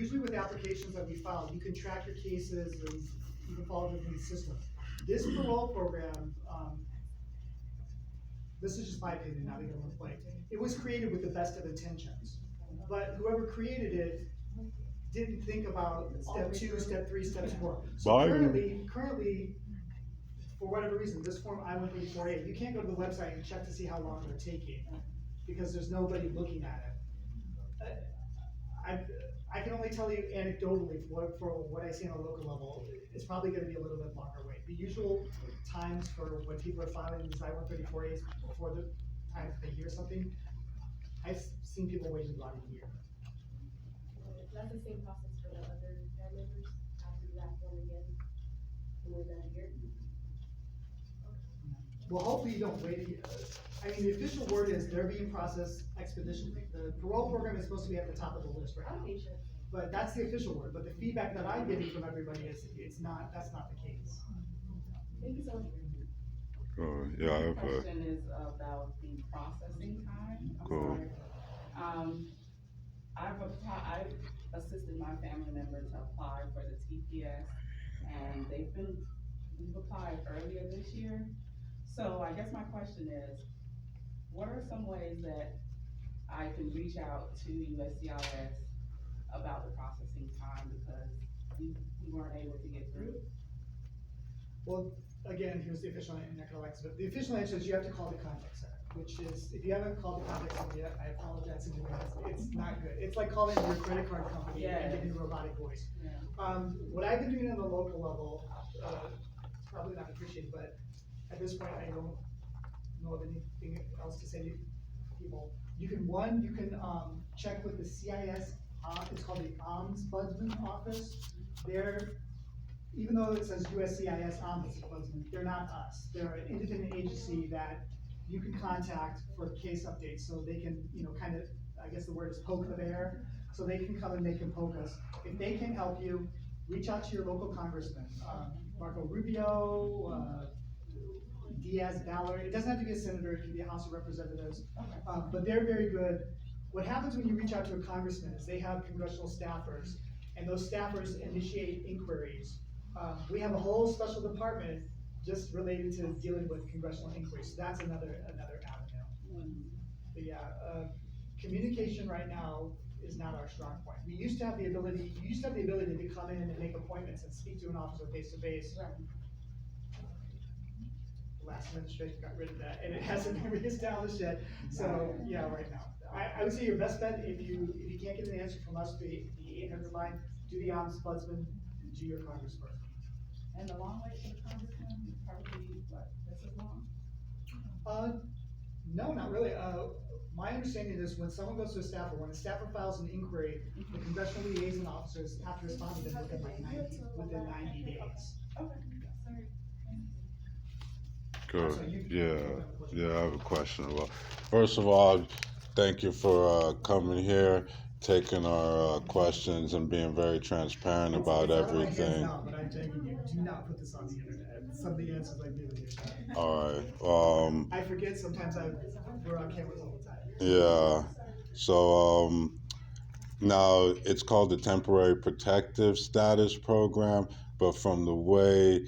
usually with applications that we file, you can track your cases and you can follow them in the system. This parole program, this is just my opinion, not even one plate. It was created with the best of intentions, but whoever created it didn't think about step 2, step 3, step 4. So currently, for whatever reason, this form I-134A, you can't go to the website and check to see how long they're taking because there's nobody looking at it. I can only tell you anecdotally for what I see on a local level, it's probably gonna be a little bit longer wait. The usual times for when people are filing these I-134As before the time that they hear something, I've seen people waiting about a year. That's the same process for the other family members, after that form again, and we're done here. Well, hopefully you don't wait. I mean, the official word is they're being processed expeditiously. The parole program is supposed to be at the top of the list right now. Okay, sure. But that's the official word. But the feedback that I'm getting from everybody is that's not the case. Thank you so much. Yeah, My question is about the processing time. I'm Cool. sorry. I've assisted my family member to apply for the TPS, and we've applied earlier this year. So I guess my question is, what are some ways that I can reach out to USCIS about the processing time, because we weren't able to get through? Well, again, here's the official answer, not gonna like it, but the official answer is you have to call the contact center, which is, if you haven't called the contact center yet, I apologize in advance, it's not good. It's like calling your credit card company and getting a robotic voice. Yeah. What I've been doing on the local level, it's probably not appreciated, but at this point, I don't know of anything else to say to people. You can check with the CIS, it's called the Ombudsman Office. Even though it says USCIS Ombudsman, they're not us. They're an independent agency that you can contact for case updates, so they can, kind of, I guess the word is poke the bear, so they can come and they can poke us. If they can help you, reach out to your local congressman, Marco Rubio, Diaz Ballard. It doesn't have to be a senator, it can be a House of Representatives, but they're very good. What happens when you reach out to a congressman is they have congressional staffers, and those staffers initiate inquiries. We have a whole special department just related to dealing with congressional inquiries, so that's another avenue. But yeah, communication right now is not our strong point. You used to have the ability to come in and make appointments and speak to an officer face to face. The last administration got rid of that, and it hasn't been reestablished yet. So yeah, right now, I would say your best bet, if you can't get an answer from us, the 800 line, do the ombudsman, do your congressperson. And the long wait for the congressman, probably, what, this is long? No, not really. My understanding is when someone goes to a staffer, when a staffer files an inquiry, the congressional liaison officers have to respond to them within 90 days. Okay, sorry. Good. Yeah, I have a question. Well, first of all, thank you for coming here, taking our questions, and being very transparent about everything. No, but I'm begging you, do not put this on the internet. Some of the answers I've given you. All right. I forget sometimes we're on cameras all the time. Yeah. So now it's called the Temporary Protective Status Program, but from the way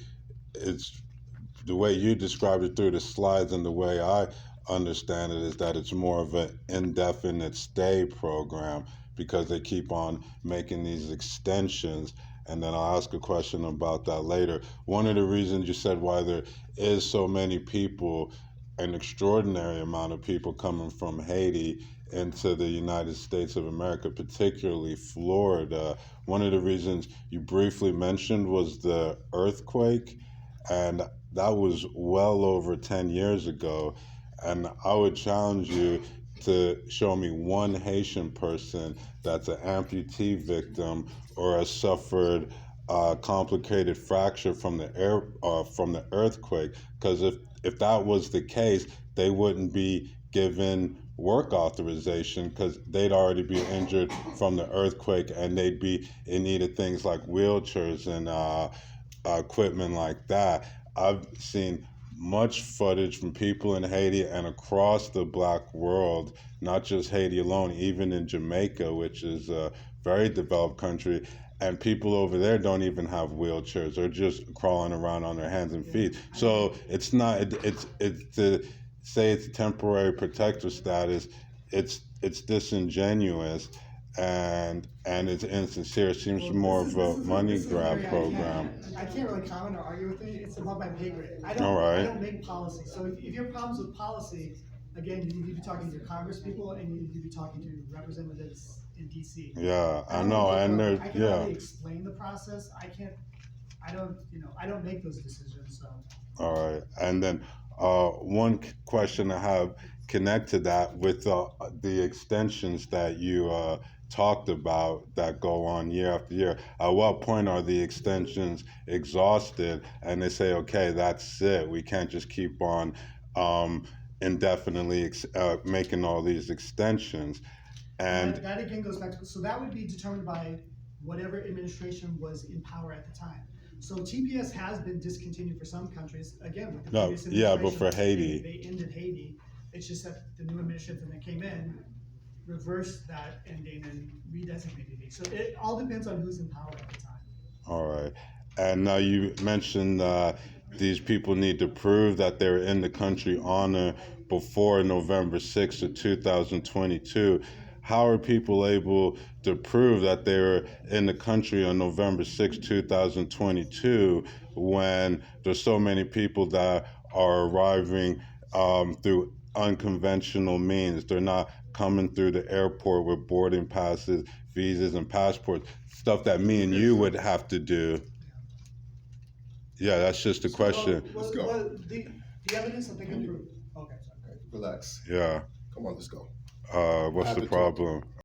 you described it through the slides and the way I understand it is that it's more of an indefinite stay program because they keep on making these extensions. And then I'll ask a question about that later. One of the reasons you said why there is so many people, an extraordinary amount of people coming from Haiti into the United States of America, particularly Florida. One of the reasons you briefly mentioned was the earthquake, and that was well over 10 years ago. And I would challenge you to show me one Haitian person that's an amputee victim or has suffered a complicated fracture from the earthquake. Because if that was the case, they wouldn't be given work authorization because they'd already be injured from the earthquake, and they'd be in need of things like wheelchairs and equipment like that. I've seen much footage from people in Haiti and across the Black world, not just Haiti alone, even in Jamaica, which is very developed country, and people over there don't even have wheelchairs. They're just crawling around on their hands and feet. So it's not. It's to say it's temporary protective status. It's disingenuous, and it's insincere. It seems Well, more this of a is- money this is an grab area program. I can't really comment or argue with it, it's above my pay grade. I All right. don't make policy, so if you have problems with policy, again, you need to be talking to your congress people and you need to be talking to representatives in DC. Yeah, I don't know, make and the- there, I can yeah. only explain the process, I don't make those decisions, so. All right, and then one question I have connect to that with the extensions that you talked about that go on year after year. At what point are the extensions exhausted and they say, okay, that's it, we can't just keep on indefinitely making all these extensions? And That again goes back to, so that would be determined by whatever administration was in power at the time. So TPS has been discontinued for some countries, again, with the No, previous yeah, but administration, for Haiti. They ended Haiti. It's just that the new administration that came in reversed that ending and redesignated it. So it all depends on who's in power at the time. all right, and now you mentioned these people need to prove that they're in the country on or before November 6th of 2022. How are people able to prove that they were in the country on November 6th, 2022, when there's so many people that are arriving through unconventional means? They're not coming through the airport with boarding passes, visas, and passports, stuff that me and you would have to do. Yeah, that's just a question. Let's go. The evidence that they can prove. Okay. Relax. Yeah. Come on, let's go. What's I have the to talk to you. problem?